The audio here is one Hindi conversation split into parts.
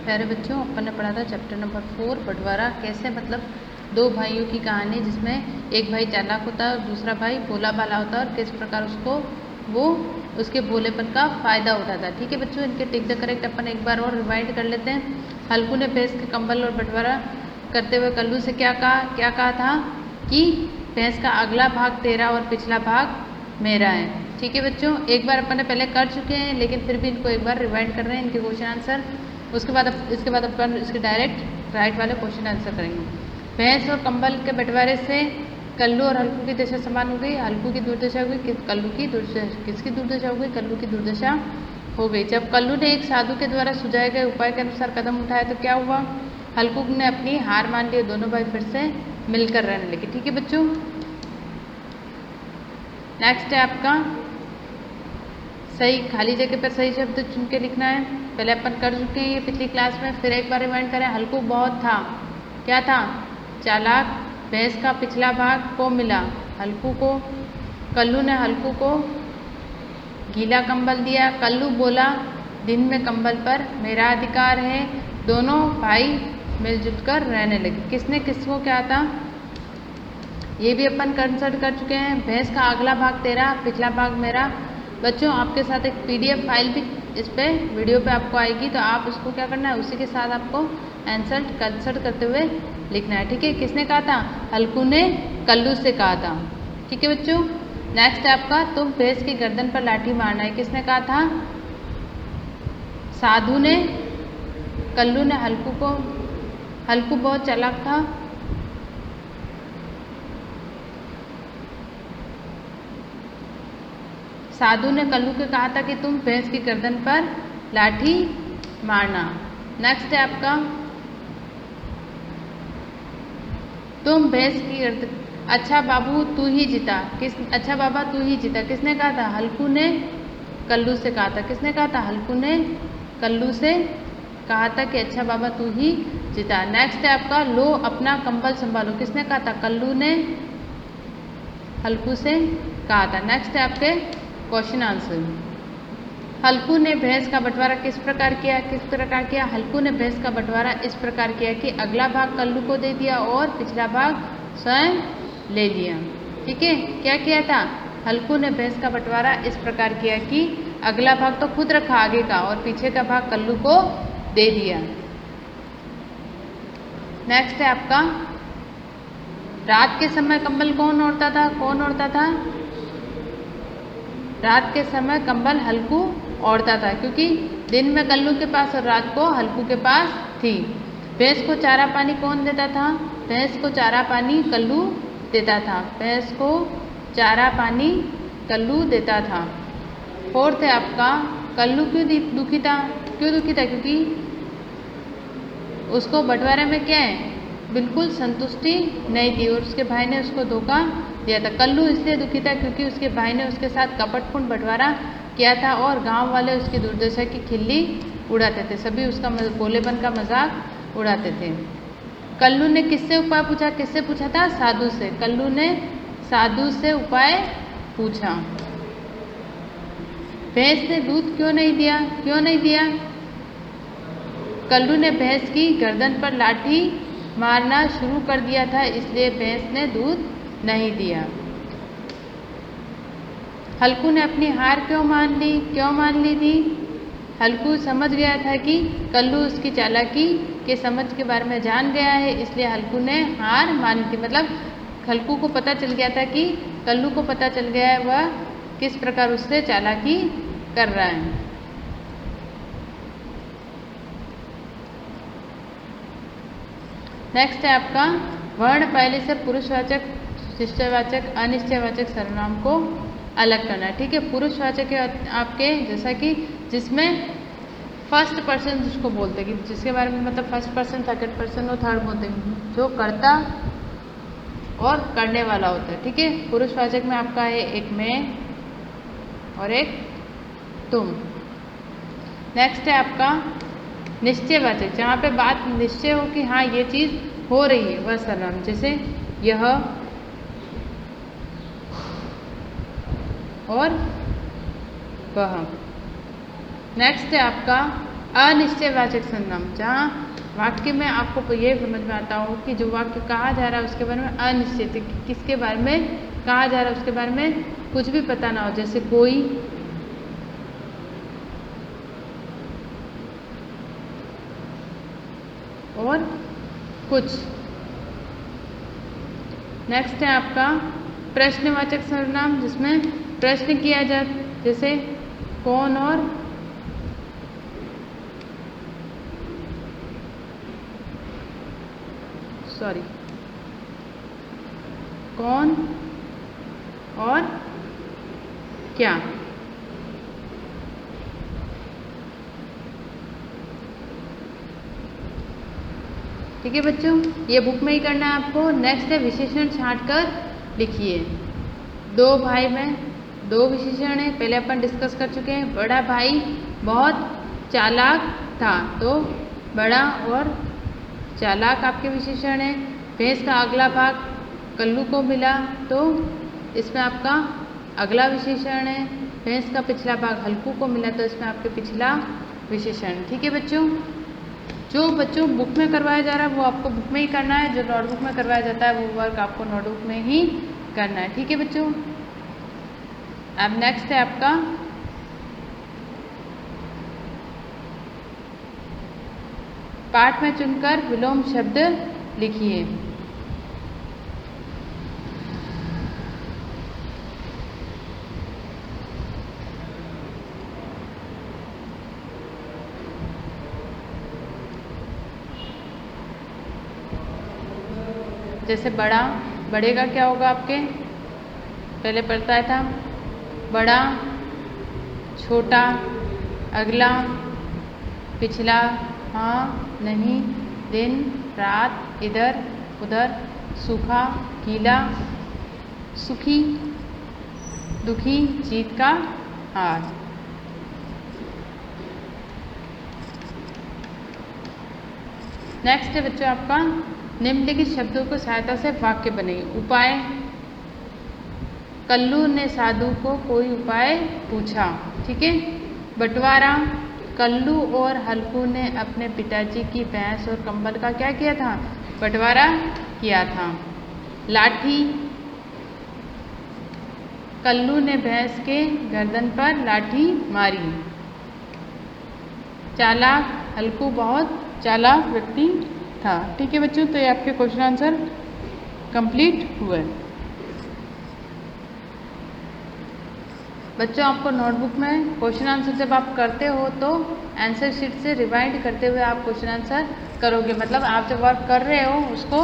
प्यारे बच्चों, अपन ने पढ़ा था चैप्टर नंबर 4 बंटवारा। कैसे मतलब दो भाइयों की कहानी जिसमें एक भाई चालाक होता है और दूसरा भाई भोला भाला होता है और किस प्रकार उसको वो उसके भोलेपन का फ़ायदा उठाता है। ठीक है बच्चों, इनके टिक द करेक्ट अपन एक बार और रिवाइंड कर लेते हैं। हल्कू ने भैंस के कंबल और बंटवारा करते हुए कल्लू से क्या कहा था कि भैंस का अगला भाग तेरा और पिछला भाग मेरा है। ठीक है बच्चों, एक बार अपन ने पहले कर चुके हैं लेकिन फिर भी इनको एक बार रिवाइंड कर रहे हैं इनके क्वेश्चन आंसर। इसके बाद अपन इसके डायरेक्ट राइट वाले क्वेश्चन आंसर करेंगे। भैंस और कंबल के बंटवारे से कल्लू और हल्कू की दशा समान हो गई। हल्कू की दुर्दशा हो गई, कल्लू की दुर्दशा, किसकी दुर्दशा हो गई? कल्लू की दुर्दशा हो गई। जब कल्लू ने एक साधु के द्वारा सुझाए गए उपाय के अनुसार कदम उठाया तो क्या हुआ? हल्कू ने अपनी हार मान ली, दोनों भाई फिर से मिलकर रहने लगे। ठीक है बच्चों, नेक्स्ट है आपका सही खाली जगह पर सही शब्द चुन के लिखना है। पहले अपन कर चुके हैं ये पिछली क्लास में, फिर एक बार रिवाइंड करें। हल्कू बहुत था, क्या था? चालाक। भैंस का पिछला भाग को मिला हल्कू को। कल्लू ने हल्कू को गीला कंबल दिया। कल्लू बोला दिन में कंबल पर मेरा अधिकार है। दोनों भाई मिलजुल कर रहने लगे। किसने किसको क्या था ये भी अपन कंसल्ट कर चुके हैं। भैंस का अगला भाग तेरा, पिछला भाग मेरा। बच्चों आपके साथ एक PDF फाइल भी इस पे वीडियो पे आपको आएगी, तो आप उसको क्या करना है, उसी के साथ आपको कंसल्ट करते हुए लिखना है। ठीक है, किसने कहा था? हल्कू ने कल्लू से कहा था। ठीक है बच्चों, नेक्स्ट है आपका तुम भैंस की गर्दन पर लाठी मारना है। किसने कहा था? साधु ने। कल्लू ने हल्कू को। हल्कू बहुत चालाक था। साधु ने कल्लू को कहा था कि तुम भैंस की गर्दन पर लाठी मारना। नेक्स्ट है आपका तुम भैंस की गर्दन। अच्छा बाबू तू ही जीता। अच्छा बाबा तू ही जीता किसने कहा था? हल्कू ने कल्लू से कहा था। किसने कहा था? हल्कू ने कल्लू से कहा था कि अच्छा बाबा तू ही जीता। नेक्स्ट है आपका लो अपना कंबल संभालो। किसने कहा था? कल्लू ने हल्कू से कहा था। नेक्स्ट है आपके क्वेश्चन आंसर। हल्कू ने भैंस का बंटवारा किस प्रकार किया? हल्कू ने भैंस का बंटवारा इस प्रकार किया कि अगला भाग कल्लू को दे दिया और पिछला भाग स्वयं ले लिया। ठीक है, क्या किया था? हल्कू ने भैंस का बंटवारा इस प्रकार किया कि अगला भाग तो खुद रखा आगे का और पीछे का भाग कल्लू को दे दिया। नेक्स्ट है आपका रात के समय कंबल कौन ओढ़ता था? रात के समय कंबल हल्कू ओढ़ता था क्योंकि दिन में कल्लू के पास और रात को हल्कू के पास थी। भैंस को चारा पानी कौन देता था? भैंस को चारा पानी कल्लू देता था। भैंस को चारा पानी कल्लू देता था। फोर्थ है आपका कल्लू क्यों दुखी था? क्योंकि उसको बंटवारे में क्या है, बिल्कुल संतुष्टि नहीं थी और उसके भाई ने उसको धोखा दिया था। कल्लू इसलिए दुखी था क्योंकि उसके भाई ने उसके साथ कपटपूर्ण बंटवारा किया था और गांव वाले उसकी दुर्दशा की खिल्ली उड़ाते थे। सभी उसका भोलेपन का मजाक उड़ाते थे। कल्लू ने किससे उपाय पूछा? किससे पूछा था? साधु से। कल्लू ने साधु से उपाय पूछा। भैंस ने दूध क्यों नहीं दिया? कल्लू ने भैंस की गर्दन पर लाठी मारना शुरू कर दिया था, इसलिए भैंस ने दूध नहीं दिया। हल्कू ने अपनी हार क्यों मान ली थी? हल्कू समझ गया था कि कल्लू उसकी चालाकी के समझ के बारे में जान गया है, इसलिए हल्कू ने हार मान ली थी। मतलब हल्कू को पता चल गया था कि कल्लू को पता चल गया है वह किस प्रकार उससे चालाकी कर रहा है। नेक्स्ट है आपका वर्ण पहले से पुरुषवाचक, शिष्टवाचक, अनिश्चयवाचक सर्वनाम को अलग करना है। ठीक है, पुरुषवाचक है आपके जैसा कि जिसमें फर्स्ट पर्सन जिसको बोलते हैं कि जिसके बारे में मतलब फर्स्ट पर्सन, सेकंड पर्सन और थर्ड बोलते हैं, जो करता और करने वाला होता है। ठीक है, पुरुषवाचक में आपका है एक मैं और एक तुम। नेक्स्ट है आपका निश्चयवाचक, जहाँ पे बात निश्चय हो कि हाँ ये चीज़ हो रही है, वह सर्वनाम, जैसे यह और वह। नेक्स्ट है आपका अनिश्चयवाचक सर्वनाम, जहाँ वाक्य में आपको ये समझ में आता हो कि जो वाक्य कहा जा रहा है उसके बारे में अनिश्चित, किसके बारे में कहा जा रहा है उसके बारे में कुछ भी पता ना हो, जैसे कोई, और कुछ। नेक्स्ट है आपका प्रश्नवाचक सर्वनाम, जिसमें प्रश्न किया जाए, जैसे कौन और कौन और क्या। ठीक है बच्चों, ये बुक में ही करना है आपको। नेक्स्ट है विशेषण छांटकर लिखिए। दो भाई में दो विशेषण है, पहले अपन डिस्कस कर चुके हैं। बड़ा भाई बहुत चालाक था, तो बड़ा और चालाक आपके विशेषण है। भैंस का अगला भाग कल्लू को मिला, तो इसमें आपका अगला विशेषण है। भैंस का पिछला भाग हल्कू को मिला, तो इसमें आपके पिछला विशेषण। ठीक है बच्चों, जो बच्चों बुक में करवाया जा रहा है वो आपको बुक में ही करना है, जो नोटबुक में करवाया जाता है वो वर्क आपको नोटबुक में ही करना है। ठीक है बच्चों, अब नेक्स्ट है आपका पाठ में चुनकर विलोम शब्द लिखिए। जैसे बड़ा, बड़े का क्या होगा आपके, पहले पढ़ता था बड़ा, छोटा, अगला, पिछला, हाँ, नहीं, दिन, रात, इधर उधर, सूखा, गीला, सुखी, दुखी, जीत का हार। नेक्स्ट है बच्चों आपका निम्नलिखित शब्दों को सहायता से वाक्य बने। उपाय, कल्लू ने साधु को कोई उपाय पूछा। ठीक है। बंटवारा, कल्लू और हल्कू ने अपने पिताजी की भैंस और कंबल का क्या किया था, बंटवारा किया था। लाठी, कल्लू ने भैंस के गर्दन पर लाठी मारी। चालाक, हल्कू बहुत चालाक व्यक्ति था। ठीक है बच्चों, तो ये आपके क्वेश्चन आंसर कंप्लीट हुए। बच्चों आपको नोटबुक में क्वेश्चन आंसर जब आप करते हो तो आंसर शीट से रिवाइंड करते हुए आप क्वेश्चन आंसर करोगे। मतलब आप जब वर्क कर रहे हो उसको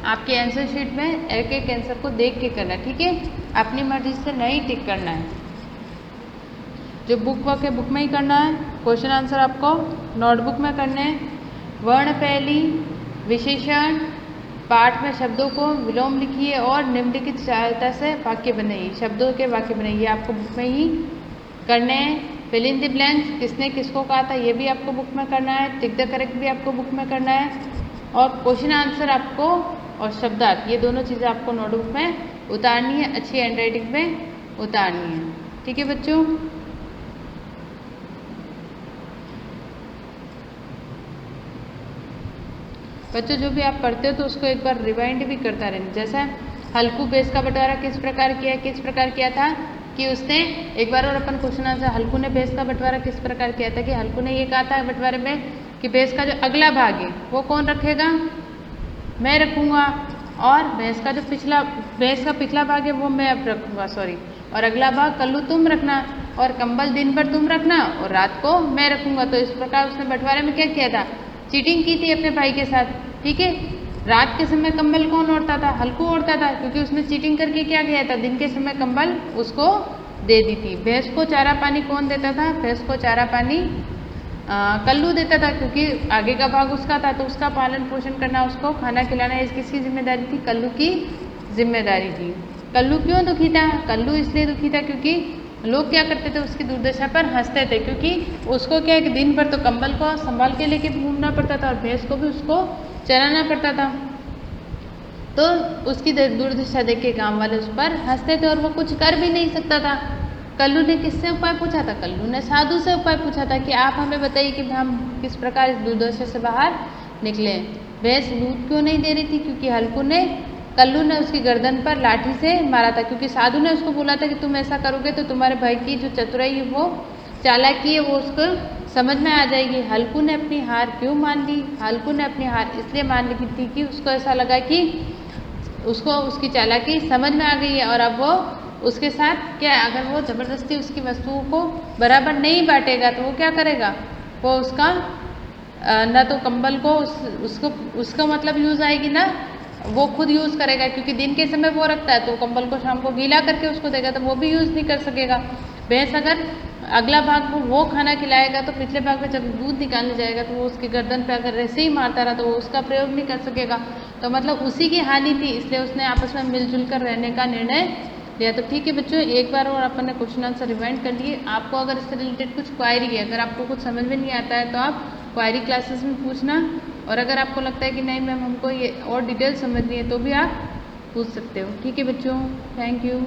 आपके आंसर शीट में एक एक आंसर को देख के करना है। ठीक है, अपनी मर्जी से नहीं टिक करना है। जो बुक वर्क है बुक में ही करना है, क्वेश्चन आंसर आपको नोटबुक में करने हैं। वर्ण पहली, विशेषण, पाठ में शब्दों को विलोम लिखिए और निम्नलिखित सहायता से वाक्य बनाइए, शब्दों के वाक्य बनाइए। आपको बुक में ही करने हैं। फिल इन द ब्लैंक्स, किसने किसको कहा था ये भी आपको बुक में करना है। टिक द करेक्ट भी आपको बुक में करना है। और क्वेश्चन आंसर आपको और शब्दार्थ ये दोनों चीज़ें आपको नोटबुक में उतारनी है, अच्छी हैंड राइटिंग में उतारनी है। ठीक है बच्चों, बच्चों जो भी आप पढ़ते हो तो उसको एक बार रिवाइंड भी करता रहना। जैसा हल्कू बेस का बंटवारा किस प्रकार किया था कि उसने एक बार और अपन क्वेश्चन आंसर, हल्कू ने बेस का बंटवारा किस प्रकार किया था कि हल्कू ने ये कहा था बंटवारे में कि बेस का जो अगला भाग है वो कौन रखेगा, मैं रखूँगा, और भैंस का पिछला भाग है वो मैं अब रखूँगा, और अगला भाग कल्लू तुम रखना, और कंबल दिन भर तुम रखना और रात को मैं रखूँगा। तो इस प्रकार उसने बंटवारे में क्या किया था, चीटिंग की थी अपने भाई के साथ। ठीक है, रात के समय कंबल कौन ओढ़ता था, हल्कू ओढ़ता था, क्योंकि उसने चीटिंग करके क्या किया था, दिन के समय कंबल उसको दे दी थी। भैंस को चारा पानी कौन देता था, भैंस को चारा पानी कल्लू देता था, क्योंकि आगे का भाग उसका था, तो उसका पालन पोषण करना, उसको खाना खिलाना इस किसकी जिम्मेदारी थी, कल्लू की जिम्मेदारी थी। कल्लू क्यों दुखी था, कल्लू इसलिए दुखी था क्योंकि लोग क्या करते थे, उसकी दुर्दशा पर हंसते थे, क्योंकि उसको क्या है कि दिन भर तो कंबल को संभाल के लेके घूमना पड़ता था और भैंस को भी उसको चराना पड़ता था। तो उसकी दुर्दशा देख के गाँव वाले उस पर हंसते थे और वो कुछ कर भी नहीं सकता था। कल्लू ने किससे उपाय पूछा था? कल्लू ने साधु से उपाय पूछा था कि आप हमें बताइए कि हम किस प्रकार इस दुर्दशा से बाहर निकले। भैंस दूध क्यों नहीं दे रही थी? क्योंकि कल्लू ने उसकी गर्दन पर लाठी से मारा था, क्योंकि साधु ने उसको बोला था कि तुम ऐसा करोगे तो तुम्हारे भाई की जो चतुराई है, वो चालाकी है, वो उसको समझ में आ जाएगी। हल्कू ने अपनी हार क्यों मान ली? हल्कू ने अपनी हार इसलिए मान ली थी कि उसको ऐसा लगा कि उसको उसकी चालाकी समझ में आ गई है, और अब वो उसके साथ क्या, अगर वो ज़बरदस्ती उसकी वस्तुओं को बराबर नहीं बांटेगा तो वो क्या करेगा, वो उसका ना तो कंबल को उसको मतलब यूज़ आएगी, ना वो खुद यूज़ करेगा, क्योंकि दिन के समय वो रखता है तो कंबल को शाम को गीला करके उसको देगा तो वो भी यूज़ नहीं कर सकेगा। भैंस अगर अगला भाग वो खाना खिलाएगा तो पिछले भाग में जब दूध निकालने जाएगा तो वो उसकी गर्दन पे अगर ऐसे ही मारता रहा तो वो उसका प्रयोग नहीं कर सकेगा। तो मतलब उसी की हानि थी, इसलिए उसने आपस में मिलजुल कर रहने का निर्णय लिया। तो ठीक है बच्चों, एक बार और अपन ने क्वेश्चन आंसर रिवाइंड कर लिए। आपको अगर इससे रिलेटेड कुछ क्वायरी है, अगर आपको कुछ समझ में नहीं आता है तो आप क्वायरी क्लासेस में पूछना, और अगर आपको लगता है कि नहीं मैम हमको ये और डिटेल समझनी है तो भी आप पूछ सकते हो। ठीक है बच्चों, थैंक यू।